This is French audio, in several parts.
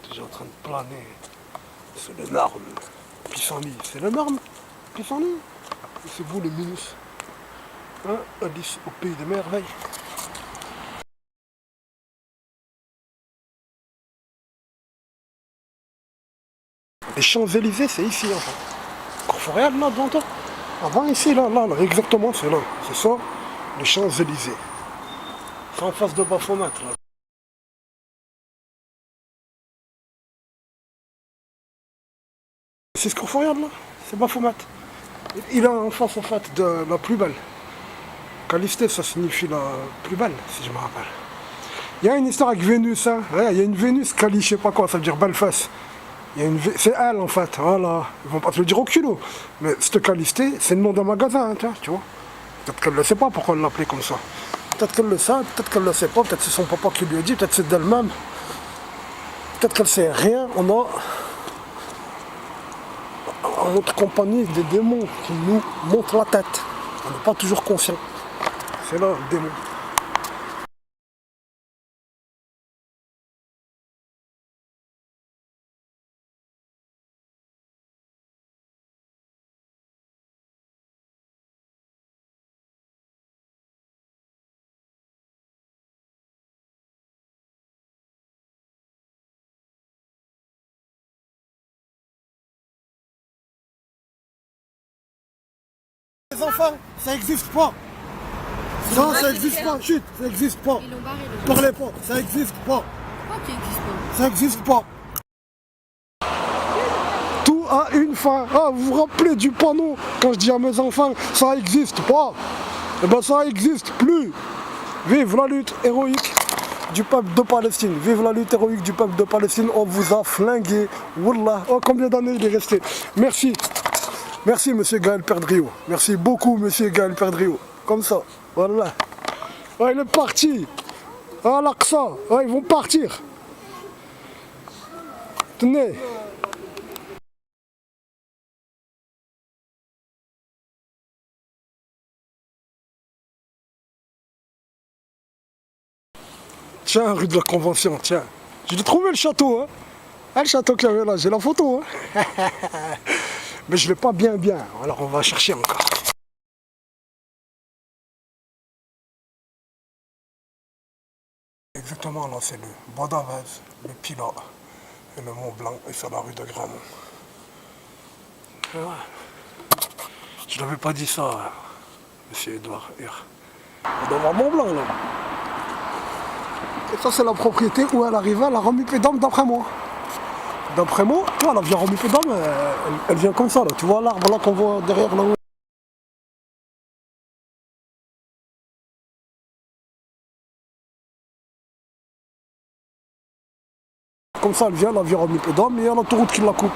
déjà en train de planer. C'est l'énorme pissenlit. C'est l'énorme pissenlit. C'est vous les minus. Hein, Alice au pays des merveilles. Les Champs-Élysées, c'est ici en fait. Courfeyrac, là, devant toi. Avant ici, là, exactement, c'est là. C'est ça, les Champs-Élysées. C'est en face de Baphomet, là. C'est ce Courfeyrac, là. C'est Baphomet. Il est en face, en fait, de la plus belle. Callisto, ça signifie la plus belle, si je me rappelle. Il y a une histoire avec Vénus, hein. Ouais, il y a une Vénus, Cali, je sais pas quoi, ça veut dire belle fesse. C'est elle en fait, voilà. Ils vont pas te le dire au culot. Mais cette Calisté, c'est le nom d'un magasin, hein, tu vois. Peut-être qu'elle ne sait pas pourquoi elle l'appelait comme ça. Peut-être qu'elle le sait, peut-être qu'elle ne le sait pas, peut-être c'est son papa qui lui a dit, peut-être c'est d'elle-même. Peut-être qu'elle sait rien. On a en notre compagnie des démons qui nous montrent la tête. On n'est pas toujours conscient. C'est là le démon. Les enfants, ça n'existe pas. Non, ça n'existe pas. Chut, ça n'existe pas. Ils l'ont barré le Parlez pas, ça n'existe pas. Pourquoi qu'il n'existe pas? Ça n'existe pas. Tout a une fin. Ah, vous vous rappelez du panneau quand je dis à mes enfants, ça n'existe pas. Eh ben ça n'existe plus. Vive la lutte héroïque du peuple de Palestine. Vive la lutte héroïque du peuple de Palestine. On vous a flingué. Wallah. Oh, combien d'années il est resté. Merci. Merci, monsieur Gaël Perdriau. Merci beaucoup, monsieur Gaël Perdriau. Comme ça. Voilà. Ouais, il est parti. Ah, l'Aqsa. Ouais, ils vont partir. Tenez. Tiens, rue de la Convention, tiens. J'ai trouvé le château, hein. Ah, le château qu'il y avait là, j'ai la photo, hein. Mais je l'ai pas bien. Alors on va chercher encore. Exactement, là, c'est le Bois d'Avez, le Pilat et le Mont Blanc, et c'est la rue de Gramont. Ouais. Je n'avais pas dit ça, monsieur Edouard Hur. On doit voir Mont Blanc, là. Et ça, c'est la propriété où elle arrivait à la Romupédame, d'après moi. D'après moi, tu vois, la vieille Romupédame, elle vient comme ça, là. Tu vois l'arbre, là, qu'on voit derrière, là. Comme ça, elle vient, la vieille Romupédame, et il y a l'autoroute qui la coupe.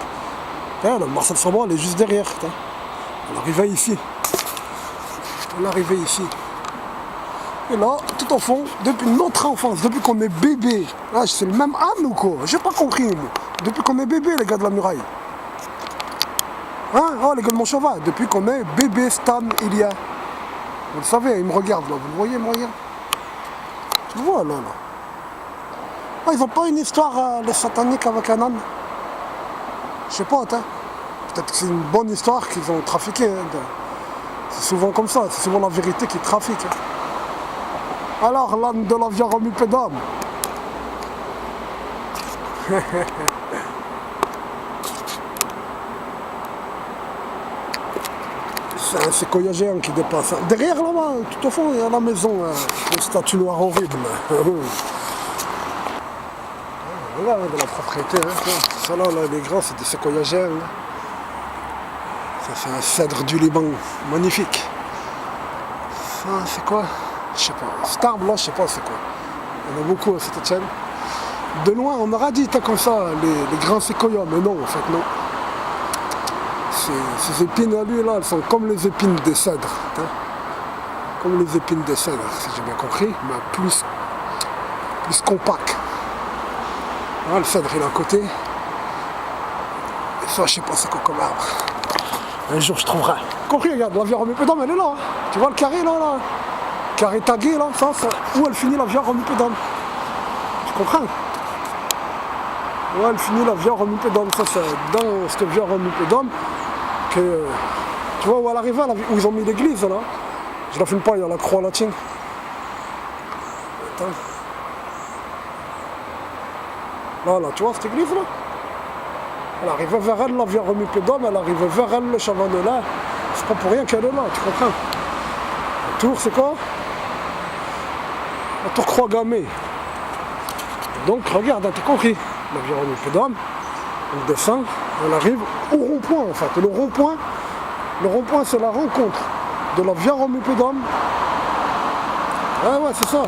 Le Marcel Sabra, elle est juste derrière. Elle arrivait ici. Et là, tout au fond, depuis notre enfance, depuis qu'on est bébé, là c'est le même âne ou quoi? J'ai pas compris, moi. Depuis qu'on est bébé, les gars de la muraille. Hein? Oh, les gars de mon cheval, depuis qu'on est bébé, Stan, Ilia. Vous le savez, il me regarde là, vous le voyez, il me regarde. Tu le vois là. Ah, ils ont pas une histoire, les sataniques avec un âne? Je sais pas, hein. Peut-être que c'est une bonne histoire qu'ils ont trafiqué. Hein. C'est souvent comme ça, c'est souvent la vérité qui trafique. Hein. Alors, l'âne de la vieille Romupédame. C'est un séquoia géant qui dépasse. Derrière là-bas, tout au fond, il y a la maison, une statue noire horrible. Voilà, de la propriété. Hein. Ça là, les grands, c'est des séquoia géants. Hein. Ça, c'est un cèdre du Liban, magnifique. Ça, c'est quoi? Je sais pas. Cet arbre là, je sais pas c'est quoi. Il y en a beaucoup à Saint-Etienne. De loin, on aura dit comme ça, les grands séquoias, mais non, en fait, non. Ces épines à lui là, elles sont comme les épines des cèdres. Hein. Comme les épines des cèdres, si j'ai bien compris, mais plus compact. Là, le cèdre il est à côté. Et ça, je sais pas c'est quoi comme arbre. Un jour je trouverai. Compris, regarde, la vieille Romupédame, elle est là. Hein. Tu vois le carré là, carré tagué là, ça, où elle finit la vieille Romupédame. Tu comprends? Ouais, elle finit la Via Romipédome. Ça, c'est dans cette Via Romipédome que. Tu vois où elle arrive, là, où ils ont mis l'église, là. Je la filme pas, il y a la croix latine. Attends. Là, tu vois cette église, là. Elle arrivait vers elle, la Via Romipédome, elle arrivait vers elle, le Chavanel. C'est pas pour rien qu'elle est là, tu comprends? La tour, c'est quoi? La tour Croix-Gammée. Donc, regarde, t'as compris. La Via Romipédome, on descend, on arrive au rond-point, en fait. Et le rond-point, c'est la rencontre de la Via Romipédome. Ouais, c'est ça.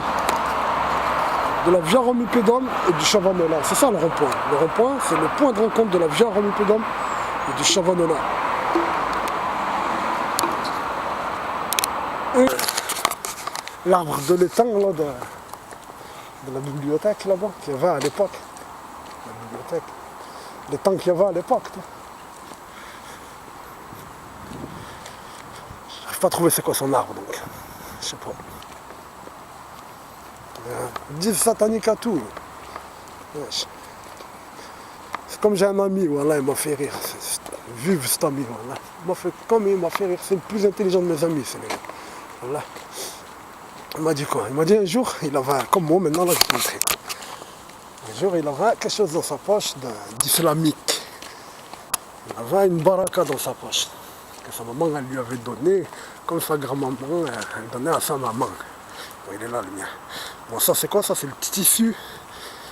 De la Via Romipédome et du Chavanel. C'est ça le rond-point. Le rond-point, c'est le point de rencontre de la Via Romipédome et du Chavanel. Et l'arbre de l'étang là, de la bibliothèque là-bas, qu'il y avait à l'époque. La bibliothèque. L'étang qu'il y avait à l'époque. J'arrive pas à trouver c'est quoi son arbre donc. Je sais pas. Ils disent satanique à tout. C'est comme j'ai un ami, voilà, il m'a fait rire. Vive cet ami, voilà. Il m'a fait rire. C'est le plus intelligent de mes amis, c'est les gars. Voilà. Il m'a dit quoi? Il m'a dit un jour, il avait, comme moi maintenant, là je te montrer. Un jour, il avait quelque chose dans sa poche d'islamique. Il avait une baraka dans sa poche. Que sa maman elle lui avait donné, comme sa grand-maman, elle donnait à sa maman. Bon, il est là, le mien. Bon, ça c'est quoi? Ça c'est le petit tissu.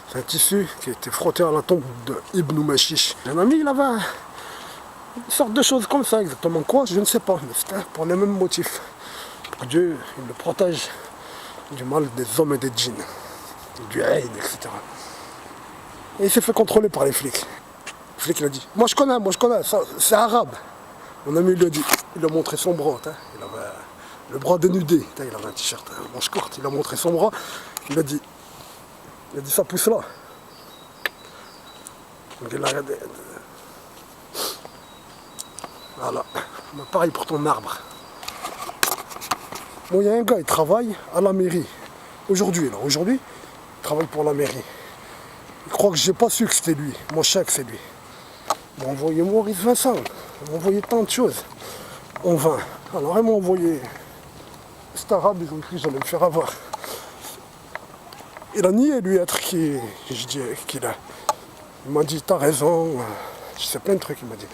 C'est un tissu qui a été frotté à la tombe de Ibn Mashish. Un ami, il avait une sorte de choses comme ça, exactement quoi, je ne sais pas, mais c'était pour les mêmes motifs. Pour que Dieu il le protège du mal des hommes et des djinns, du haïn, etc. Et il s'est fait contrôler par les flics. Le flic il a dit, moi je connais, ça, c'est arabe. Mon ami lui a dit, il a montré son bras, il avait le bras dénudé, il avait un t-shirt, manche courte, il a montré son bras, il a dit ça pousse là. Donc il a regardé. Voilà, pareil pour ton arbre. Bon, il y a un gars, il travaille à la mairie. Aujourd'hui, il travaille pour la mairie. Il croit que j'ai pas su que c'était lui. Moi, je sais que c'est lui. Il m'a envoyé Maurice Vincent. Il m'a envoyé tant de choses. En vain. Alors, ils m'ont envoyé. C'est arabe, ils ont cru que j'allais me faire avoir. Il a nié, lui, être qui je dis qu'il a. Il m'a dit, t'as raison. Je sais plein de trucs, il m'a dit.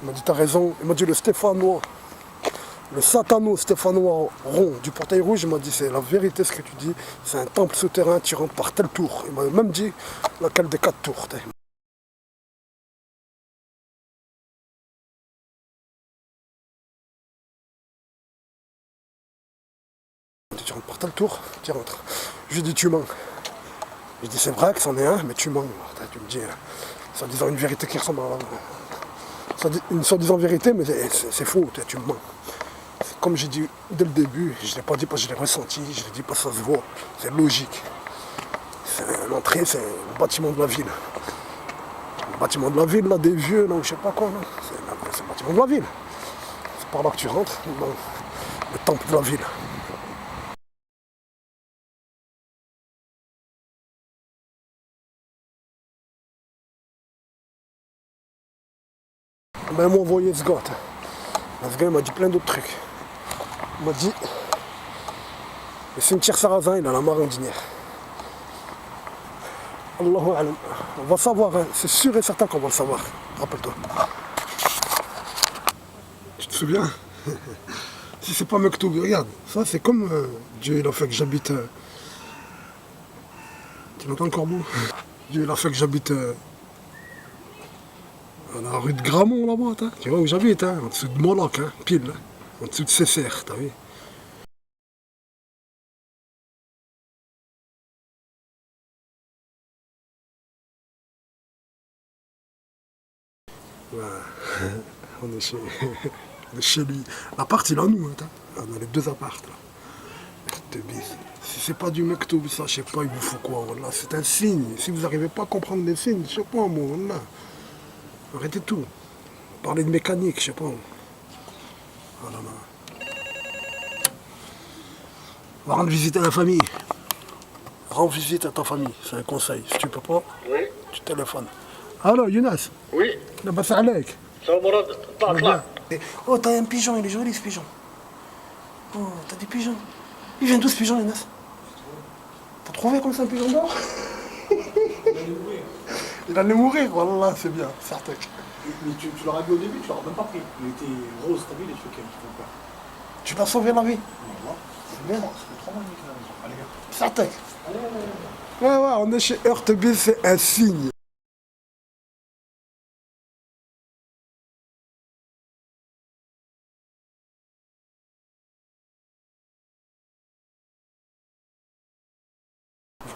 Il m'a dit, t'as raison. Il m'a dit, le Stéphanois. Le satano stéphanois rond du portail rouge, il m'a dit c'est la vérité ce que tu dis, c'est un temple souterrain, tu rentres par telle tour. Il m'a même dit laquelle des 4 tours. Tu rentres par telle tour, tu rentres. Je lui ai dit tu mens. Je lui ai dit c'est vrai que c'en est un, mais tu mens. Tu me dis, soi-disant une vérité qui ressemble à une soi-disant vérité, mais c'est faux, tu me mens. Comme j'ai dit dès le début, je ne l'ai pas dit parce que je l'ai ressenti, je l'ai dit parce que ça se voit, c'est logique. C'est l'entrée, c'est le bâtiment de la ville. Le bâtiment de la ville, là, des vieux, là, je sais pas quoi, là. C'est le bâtiment de la ville. C'est par là que tu rentres, dans le temple de la ville. Ben, ils m'ont envoyé ce gars. Ce gars, il m'a dit plein d'autres trucs. Il m'a dit, le cimetière Sarrazin, il a la marandinière. Allahu alam. On va savoir, hein. C'est sûr et certain qu'on va le savoir. Rappelle-toi. Tu te souviens? Si c'est pas Mektoub, regarde. Ça, c'est comme Dieu, il a fait que j'habite. Tu l'entends le corbeau? Dieu, il a fait que j'habite à la rue de Gramont, là-bas. Tu vois où j'habite, hein? En dessous de Moloch, hein? Pile. Hein? En dessous de Cesser, t'as vu? Ouais. On est chez. chez lui. L'appart, il est à nous, hein, on a les deux apparts, là. De bise. Si c'est pas du mektoub, ça, je sais pas, il vous faut quoi, voilà. C'est un signe. Si vous n'arrivez pas à comprendre les signes, je sais pas, moi, voilà. Arrêtez tout. Parlez de mécanique, je sais pas. Voilà, là. Va rendre visite à la famille. Rends visite à ta famille, c'est un conseil. Si tu peux pas, Oui. tu téléphones. Alors, Younas, Oui. لاباس عليك. Salam Mourad, طلع. Oh, t'as un pigeon, il est joli ce pigeon. Oh, t'as des pigeons. Il vient d'où ce pigeon, Younas? T'as trouvé comme ça un pigeon d'or? Il allait mourir, voilà, c'est bien, certain. Mais tu l'auras vu au début, tu l'auras même pas pris. Il était rose, t'as vu les trucs qui font peur. Tu l'as sauvé la vie. Voilà. C'est bien. C'est trop magnifique la maison. Allez, viens. Certain. Ouais, on est chez Heurtebise, c'est un signe.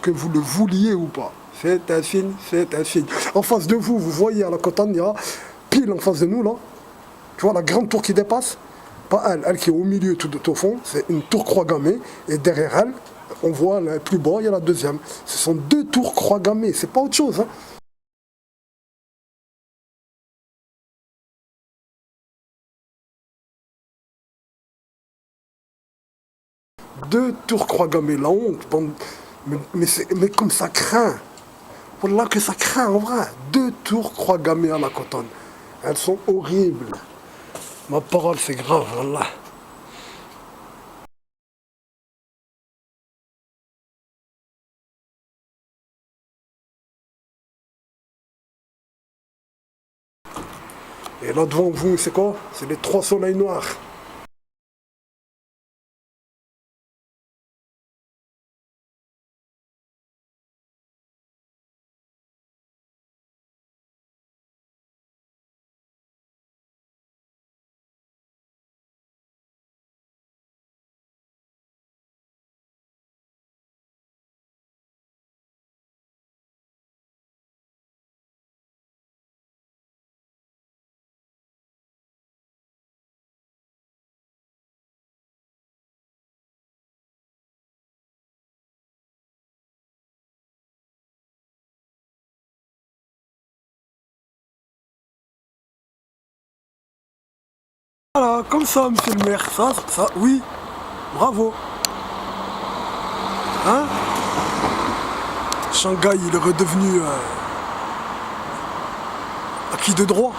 Que vous le vouliez ou pas. C'est un signe, c'est un signe. En face de vous, vous voyez à la Cotania, pile en face de nous, là, tu vois la grande tour qui dépasse, pas elle, elle qui est au milieu tout au fond, c'est une tour croix gammée, et derrière elle, on voit le plus bas, il y a la deuxième. Ce sont deux tours croix gammées, c'est pas autre chose. Hein. Deux tours croix gammées, la honte, mais comme ça craint. Voilà que ça craint en vrai. Deux tours croix gammées à la cotonne. Elles sont horribles. Ma parole, c'est grave, voilà. Et là devant vous, c'est quoi? C'est les trois soleils noirs. Voilà, comme ça, monsieur le maire. Ça, oui. Bravo. Hein? Shanghai, il est redevenu acquis de droit.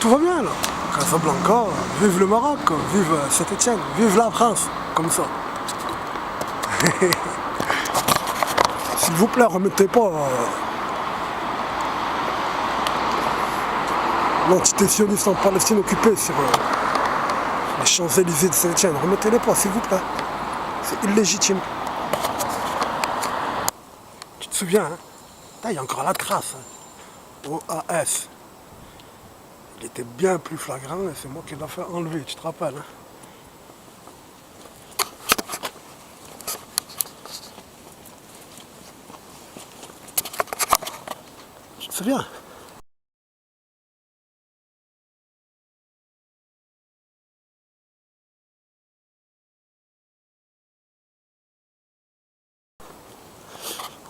Tout va bien là. Casablanca, vive le Maroc, vive Saint-Étienne, vive la France, comme ça. S'il vous plaît, remettez pas l'entité sioniste en Palestine occupée sur les Champs-Élysées de Saint-Étienne. Remettez-les pas, s'il vous plaît. C'est illégitime. Tu te souviens, hein? Il y a encore la trace. Hein. OAS. Il était bien plus flagrant et c'est moi qui l'ai fait enlever, tu te rappelles, hein? Tu te souviens?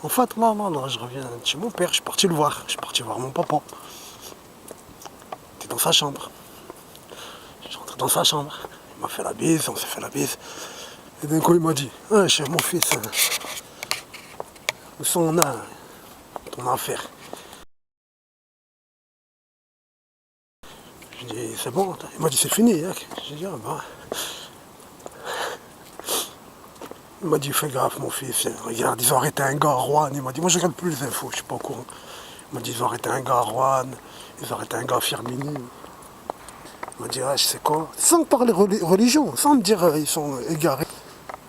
En fait, là, je reviens de chez mon père, je suis parti le voir. Je suis parti voir mon papa. Il était dans sa chambre. Je suis rentré dans sa chambre. Il m'a fait la bise, on s'est fait la bise. Et d'un coup, il m'a dit, ah, cher mon fils, où sont on a ton affaire? Je dis, c'est bon. Il m'a dit, c'est fini. Hein. J'ai dit, ah bah. Il m'a dit, fais gaffe mon fils, regarde, ils ont arrêté un gars à Rouen. Il m'a dit, moi je regarde plus les infos, je suis pas au courant. Il m'a dit, ils ont arrêté un gars à Rouen, ils ont arrêté un gars à Firmini. Il m'a dit, ah, je sais quoi, sans parler religion, sans me dire, ils sont égarés.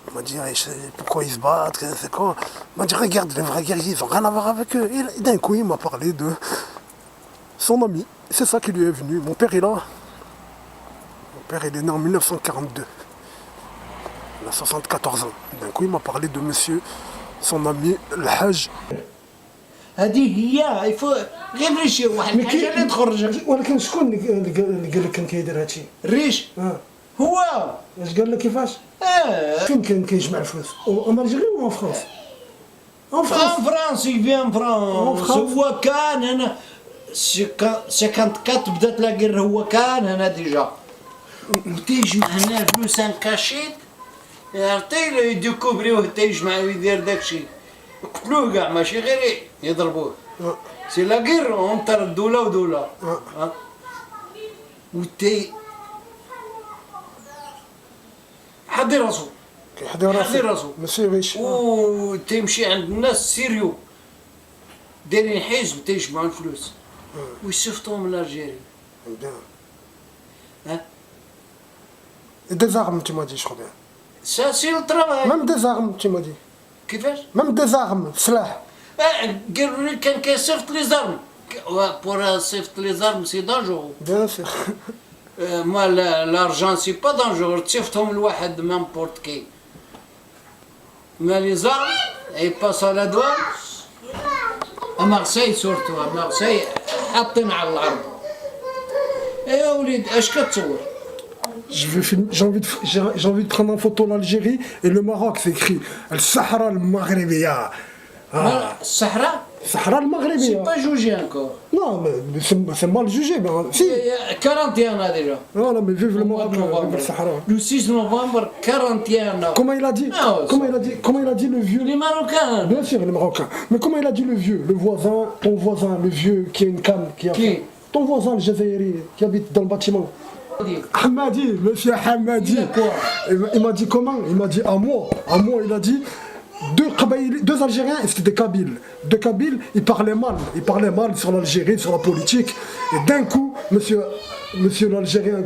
Il m'a dit, ah, je sais pourquoi ils se battent, c'est quoi. Il m'a dit, regarde, les vrais guerriers, ils ont rien à voir avec eux. Et d'un coup, il m'a parlé de son ami. C'est ça qui lui est venu. Mon père, il est né en 1942. Il a 74 ans. D'un coup, il m'a parlé de monsieur, son ami, le Hajj. هذه هي يفو غير ريشي واحد الحاجه اللي تخرجك. ولكن شكون اللي قال لك كان كيدير هادشي؟ الريش هو اش قال لك كيفاش؟ فين كان كيجمع الفلوس؟ اون الجيري ولا اون فرنسا؟ En France, il vient en France. هو كان هنا 54 بدات لا غير هو كان هنا ديجا. وتيجمع هنا الفلوس ان كاشيت عرفتي يديكوبريوه تيجمع ويدير داكشي. يقتلوه كاع ماشي غير يضربوه. سي لا غير اونتر الدولة ودولة. وتي حدي راسو. حدي راسو ماشي غيش. وتمشي عند الناس سيريو دايرين حزب تيجمعوا الفلوس ويصيفطوهم لالجيري. Des armes, tu m'as dit, je crois bien. Ça, c'est le travail. Même des armes, tu m'as dit. كيفاش؟ Même des armes, سلاح. قالوا لي كان كيصيفط لي زارم. Pour صيفط لي زارم سي دانجورو. Bien sûr. moi l'argent c'est pas dangereux. تصيفطهم لواحد n'importe qui. Mais les armes, ils passent à la douane. À Marseille surtout, à Marseille حاطين على الأرض. يا وليد اش كتصور؟ J'ai envie de prendre en photo l'Algérie et le Maroc, c'est écrit Al-Sahara al-Maghribiya. الصحراء؟ Sahara C'est al-Maghribiya. pas jugé encore. Non, mais c'est mal jugé. Mais, si. 41 déjà. Non, non, mais vive le Au mois Maroc, de novembre. vive le Sahara. Le 6 novembre 41. Comment il a dit? Ah, Comment il a dit le vieux? Les Marocains. Bien sûr, les Marocains. Mais comment il a dit le vieux? Le voisin, ton voisin, le vieux qui a une canne, qui a. Qui? Ton voisin, le Jazairi, qui habite dans le bâtiment. Hamadi, monsieur Hamadi. Il a quoi? Il m'a dit comment? Il m'a dit à moi, il a dit deux Algériens, et c'était des Kabyles. Deux Kabyles, ils parlaient mal sur l'Algérie, sur la politique. Et d'un coup, monsieur l'Algérien,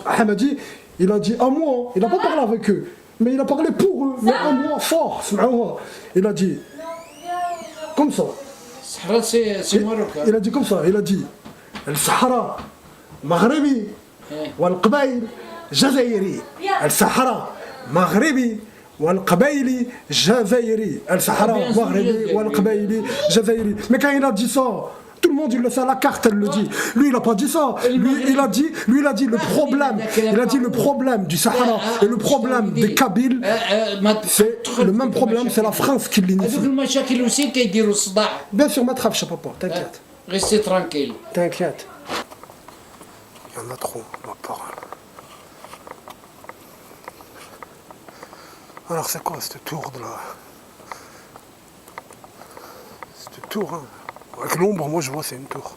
Hamadi, il a dit à moi, il n'a pas parlé avec eux, mais il a parlé pour eux, mais à moi, fort. Il a dit comme ça. الصحراء c'est marocain. Il a dit comme ça, il a dit الصحراء مغربي والقبائل جزائري. الصحراء مغربي والقبائل جزائري. الصحراء مغربي والقبائل جزائري. Mais quand il a dit ça, tout le monde il le sait, la carte elle le dit. Lui il a pas dit ça. Lui il a dit le problème du Sahara et le problème des Kabyles, c'est le même problème, c'est la France qui l'initie. هذوك المشاكل aussi كيديروا الصداع. Bien sûr, ma تخافش papa, t'inquiète. Restez tranquille. T'inquiète. Il y en a trop, ma parole. Alors c'est quoi ce tour de là? Ce tour, hein. Avec l'ombre, moi je vois c'est une tour.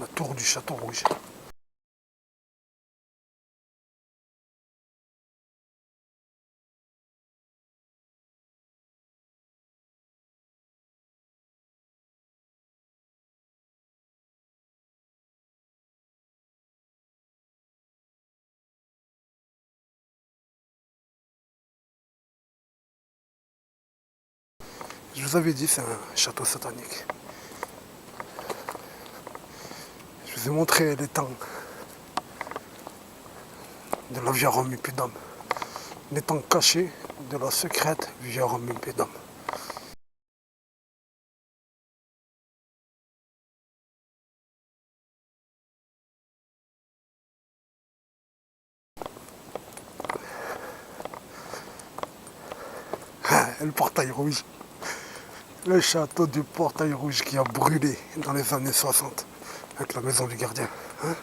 La tour du Château Rouge. Je vous avais dit, c'est un château satanique. Je vous ai montré les temps de la vieille Rome Impudum. Les temps cachés de la secrète vieille Rome Impudum. Le portail rouge. Le château du portail rouge qui a brûlé dans les années 60 avec la maison du gardien. Hein?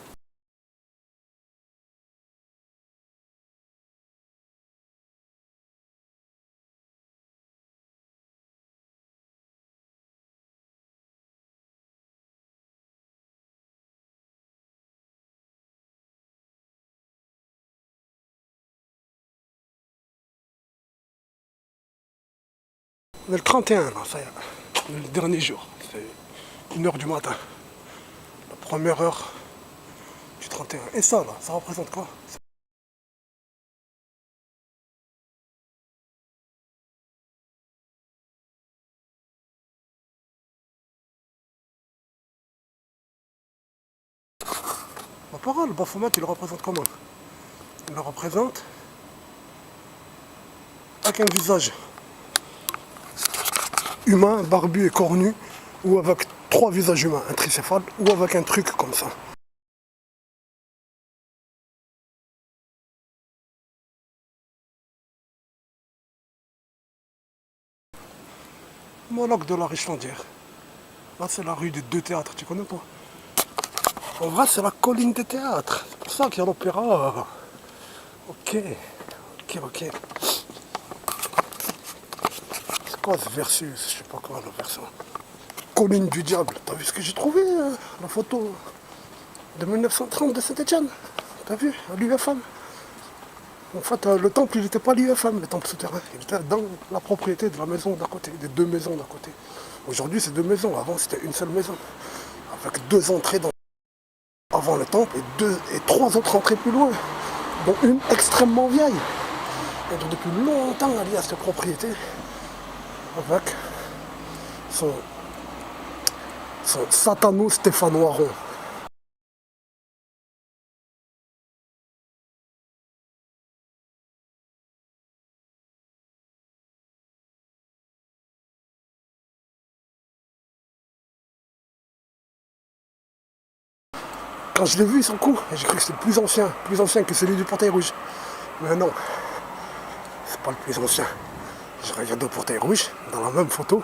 On est le 31 là, ça y est. Le dernier jour. C'est 1h du matin. La première heure du 31. Et ça là, ça représente quoi? Ma parole, le Baphomet, il le représente comment? Il le représente avec un visage humain, barbu et cornu, ou avec 3 visages humains, un tricéphale, ou avec un truc comme ça. Monologue de la Richlandière. Là, c'est la rue des 2 théâtres, tu connais pas? En vrai, c'est la colline des théâtres. C'est pour ça qu'il y a l'opéra. Ok, ok. C'est quoi ce versus? Je sais pas quoi, la version. Colline du diable. T'as vu ce que j'ai trouvé? La photo de 1930 de Saint-Etienne. T'as vu? À l'UFM. En fait, le temple, il n'était pas à l'UFM, le temple souterrain. Il était dans la propriété de la maison d'à côté, des 2 maisons d'à côté. Aujourd'hui, c'est 2 maisons. Avant, c'était une seule maison. Avec 2 entrées avant le temple et 3 autres entrées plus loin. Dont une extrêmement vieille. Et donc, depuis longtemps, elle est à cette propriété. Avec son Satano Stéphanoiron. Quand je l'ai vu, son coup, j'ai cru que c'était plus ancien que celui du Portail Rouge. Mais non, c'est pas le plus ancien. Je regarde au Portail Rouge, dans la même photo,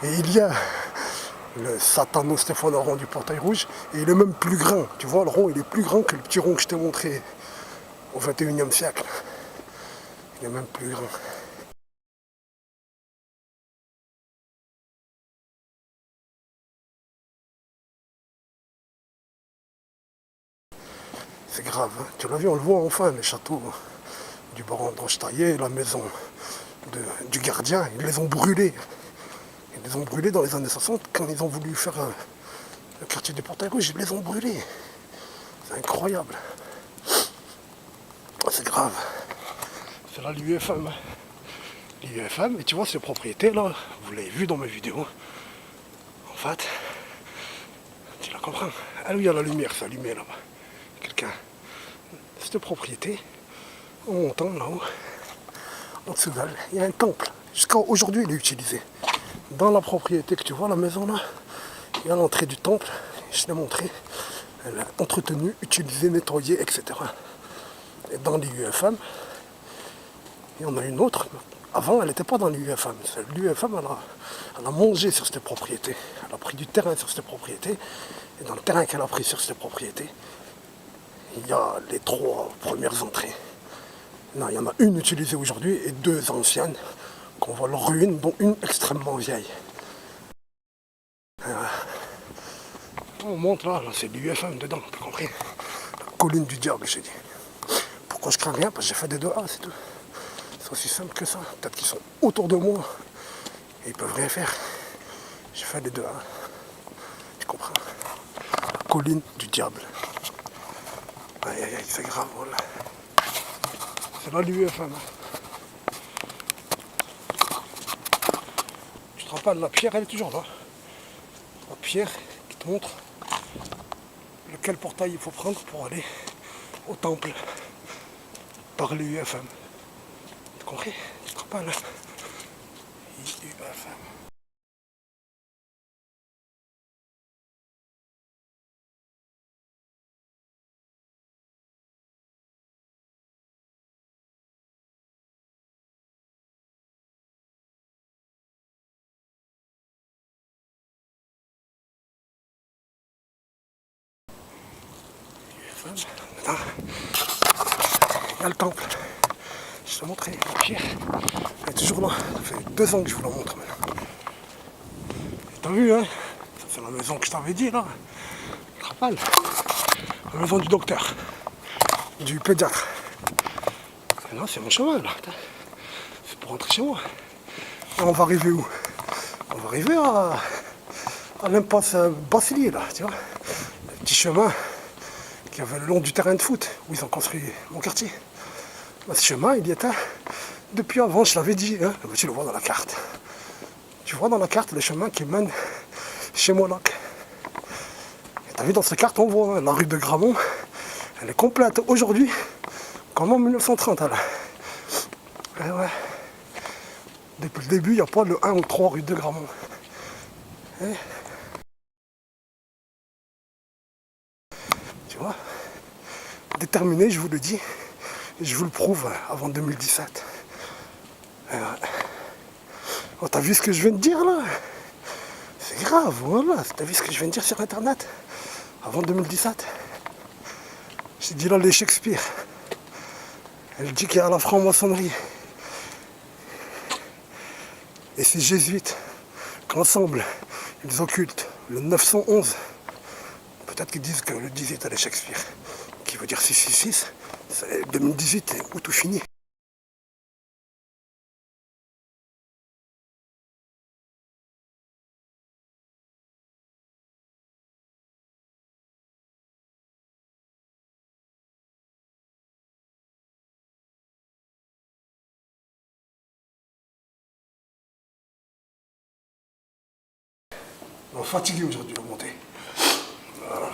et il y a le Satano Stéphanoiron du Portail Rouge, et il est même plus grand. Tu vois, le rond, il est plus grand que le petit rond que je t'ai montré au 21e siècle. Il est même plus grand. C'est grave, hein. Tu l'as vu, on le voit enfin, les châteaux du baron d'Anstaillé, la maison du gardien, ils les ont brûlés. Ils les ont brûlés dans les années 60 quand ils ont voulu faire le quartier du Portail Rouge, ils les ont brûlés. C'est incroyable. C'est grave. C'est là l'UFM. L'UFM, et tu vois ces propriétés là, vous l'avez vu dans mes vidéos. En fait, tu la comprends. Ah oui, il y a la lumière, c'est allumé là-bas. Quelqu'un. Cette propriété, en montant là-haut, en dessous d'elle, il y a un temple. Jusqu'à aujourd'hui, il est utilisé. Dans la propriété que tu vois, la maison là, il y a l'entrée du temple, je l'ai montré. Elle est entretenue, utilisée, nettoyée, etc. Et dans l'UFM, il y en a une autre. Avant, elle n'était pas dans l'UFM. L'UFM, elle a mangé sur cette propriété. Elle a pris du terrain sur cette propriété. Et dans le terrain qu'elle a pris sur cette propriété, il y a les 3 premières entrées. Non, il y en a une utilisée aujourd'hui et 2 anciennes qu'on voit leur ruine, dont une extrêmement vieille. On monte là, c'est l'UFM dedans, t'as compris? La colline du diable, j'ai dit. Pourquoi je crains rien? Parce que j'ai fait des 2A, c'est tout. C'est aussi simple que ça. Peut-être qu'ils sont autour de moi et ils peuvent rien faire. J'ai fait des 2A. Tu comprends? La colline du diable. Aïe aïe aïe, c'est grave, voilà. C'est là l'UFM. Tu te rappelles, la pierre, elle est toujours là. La pierre qui te montre lequel portail il faut prendre pour aller au temple par l'UFM. Tu as compris? Tu te rappelles? UFM. Là, il y a le temple. Je te montrer la pierre. Elle est toujours là. Ça fait 2 ans que je vous la montre maintenant. T'as vu, hein? Ça, c'est la maison que je t'avais dit là. Tu te rappelles? La maison du docteur. Du pédiatre. Et là, c'est mon chemin là. C'est pour rentrer chez moi. Et on va arriver où? On va arriver à l'impasse Bassilier là, tu vois. Le petit chemin qu'il y avait le long du terrain de foot où ils ont construit mon quartier. Ce chemin, il y était depuis avant, je l'avais dit, hein. Tu le vois dans la carte. Tu vois dans la carte le chemin qui mène chez Monac. Et t'as vu dans cette carte, on voit hein, la rue de Gramont, elle est complète aujourd'hui, comme en 1930. Elle. Et ouais. Depuis le début, il n'y a pas le 1 ou 3 rue de Gramont. Hein? Tu vois? Déterminé, je vous le dis. Et je vous le prouve avant 2017. Oh, t'as vu ce que je viens de dire là? C'est grave, voilà. T'as vu ce que je viens de dire sur internet? Avant 2017. J'ai dit là les Shakespeare. Elle dit qu'il y a la franc-maçonnerie. Et ces jésuites qu'ensemble, ils occultent le 911. Peut-être qu'ils disent que le 18 est Shakespeare, qui veut dire 666. 2018 est où tout fini. Fatigué aujourd'hui, le monter. Voilà.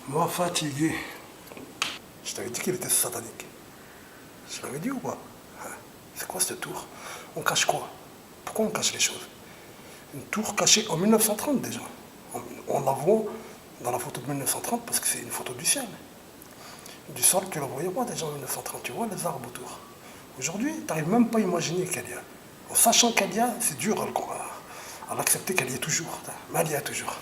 Moi, fatigué. Je t'avais dit qu'il était satanique. Je l'avais dit ou pas? C'est quoi ce tour? On cache quoi? Pourquoi on cache les choses? Une tour cachée en 1930 déjà. On la voit dans la photo de 1930 parce que c'est une photo du ciel. Du sol, tu la voyais pas déjà en 1930. Tu vois les arbres autour. Aujourd'hui, tu n'arrives même pas à imaginer qu'elle y a. En sachant qu'elle y a, c'est dur à l'accepter qu'elle y est toujours. Mais elle y est toujours.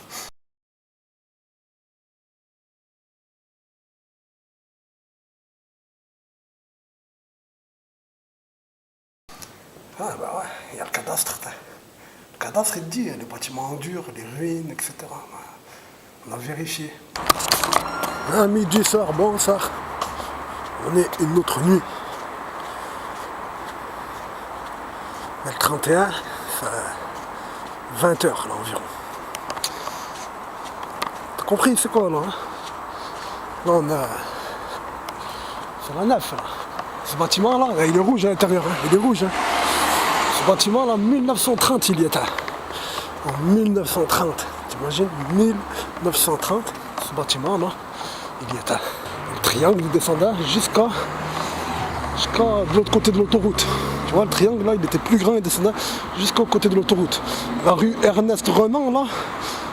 Ah bah ouais, il y a le cadastre. Le cadastre, il te dit, les bâtiments en dur, les ruines, etc. On a vérifié. À midi, soir, bonsoir. On est une autre nuit. Le 31, ça 20 h là environ. T'as compris, c'est quoi là? Là on a... C'est la 9 là. Ce bâtiment là, il est rouge à l'intérieur, hein. Il est rouge. Hein. Ce bâtiment là, 1930 il y était. En 1930. T'imagines 1930, ce bâtiment là, il y était. Le triangle il descendait jusqu'à de l'autre côté de l'autoroute. Tu vois, le triangle là, il était plus grand, il descendait jusqu'au côté de l'autoroute. La rue Ernest Renan là,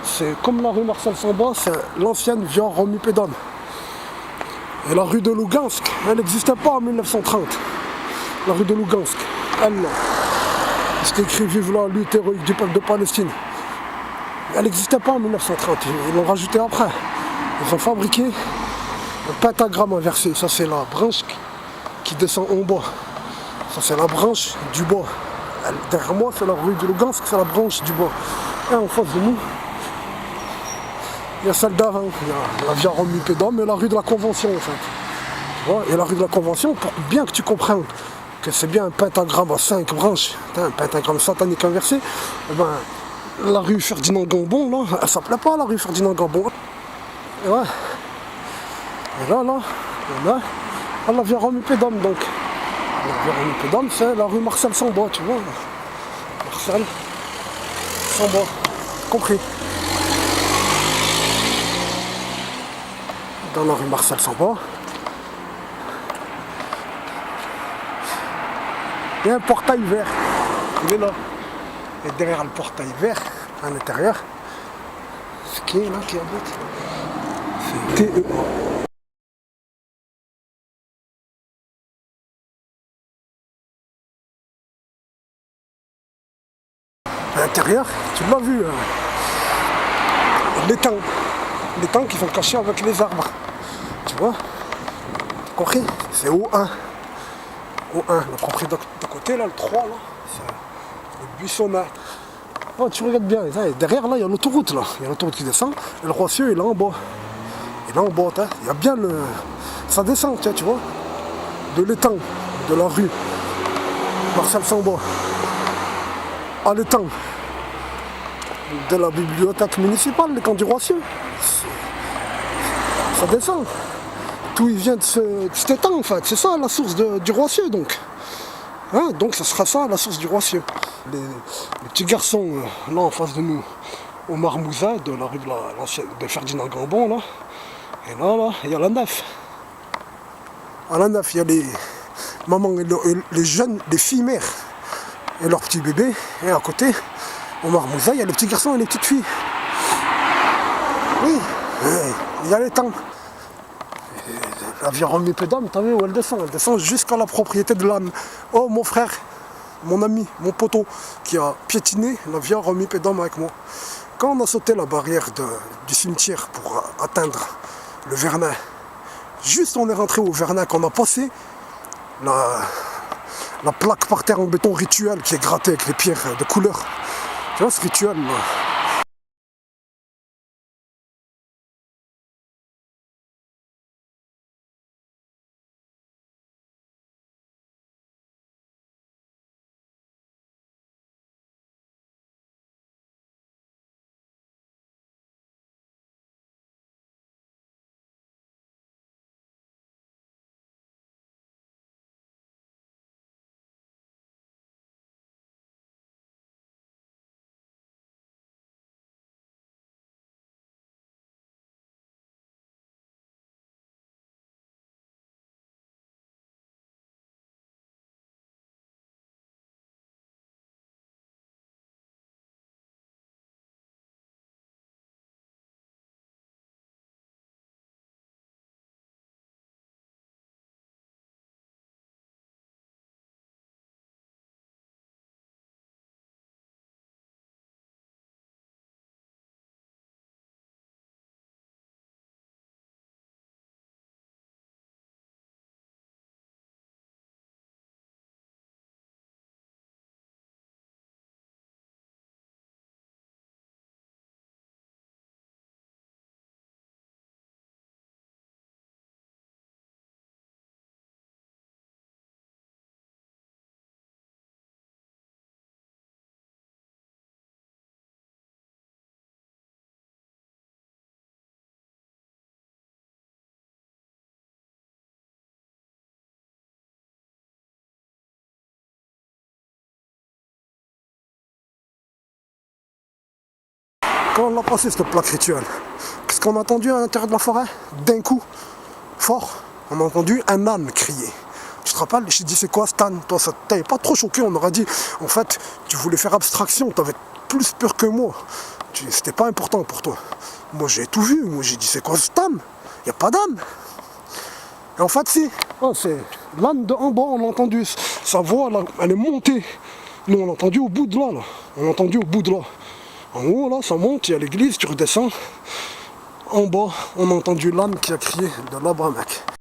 c'est comme la rue Marcel Samba, c'est l'ancienne via Romupédane. Et la rue de Lugansk, elle n'existait pas en 1930. La rue de Lugansk, elle là. C'est écrit vive la lutte héroïque du peuple de Palestine. Elle n'existait pas en 1930, ils l'ont rajouté après. Ils ont fabriqué un pentagramme inversé. Ça c'est la branche qui descend en bas. Ça c'est la branche du bas. Derrière moi c'est la rue de Lugansk, c'est la branche du bas. Et en face de nous, il y a celle d'avant, il y a la via Romupédane et la rue de la Convention en fait. Tu vois, et la rue de la Convention, pour bien que tu comprennes que c'est bien un pentagramme à 5 branches, un pentagramme satanique inversé, eh ben, la rue Ferdinand Gambon, là, elle s'appelait pas la rue Ferdinand Gambon. Et ouais. Et là, on a la via Romupédane donc. La via Romupédane, c'est la rue Marcel Samba, tu vois. Marcel Samba, compris. Dans la rue Marcel Samba, il y a un portail vert. Il est là. Et derrière le portail vert, à l'intérieur, c'est qui est là qui habite? C'est TEA. À l'intérieur, tu l'as vu, les tanks qui sont cachés avec les arbres. Tu vois? T'as compris? C'est O1. O1, le propriétaire de côté, là, le 3, là, c'est le buissonnat. Oh, tu regardes bien, et derrière, là, il y a l'autoroute, là. Il y a l'autoroute qui descend, et le Rossieux, il est là en bas. Il est là en bas, il y a bien le... Ça descend, tu vois, de l'étang, de la rue Marcel Samba, à l'étang de la bibliothèque municipale, l'étang du Rossieux. Ça descend. Tout il vient de cet étang en fait, c'est ça la source du Rossieux donc. Hein, donc ce sera ça la source du Rossieux. Les petits garçons là en face de nous, au Marmouza, de la rue de Ferdinand Gambon là. Et là, il y a la nef. À la nef, il y a maman et les jeunes, les filles mères et leurs petits bébés. Et à côté, au Marmouza, il y a les petits garçons et les petites filles. Oui, il y a les temps. La vieille remis pédame, t'as vu où elle descend jusqu'à la propriété de l'âne. Oh mon frère, mon ami, mon poteau, qui a piétiné la vieille remis pédame avec moi. Quand on a sauté la barrière du cimetière pour atteindre le Vernin, juste on est rentré au Vernin, qu'on a passé la plaque par terre en béton rituel qui est grattée avec les pierres de couleur. Tu vois ce rituel là? Quand on a passé cette plaque rituelle, qu'est-ce qu'on a entendu à l'intérieur de la forêt? D'un coup, fort, on a entendu un âne crier. Tu te rappelles? J'ai dit c'est quoi Stan? Toi ça t'avait pas trop choqué, on aurait dit en fait tu voulais faire abstraction, t'avais plus peur que moi. C'était pas important pour toi. Moi j'ai tout vu, moi j'ai dit c'est quoi Stan? Y a pas d'âne. Et en fait si, oh, c'est l'âne de en bas, on l'a entendu, sa voix elle est montée. Nous on l'a entendu au bout de là. On l'a entendu au bout de là. En haut, là, ça monte, il y a l'église, tu redescends. En bas, on a entendu l'âne qui a crié de là-bas, mec.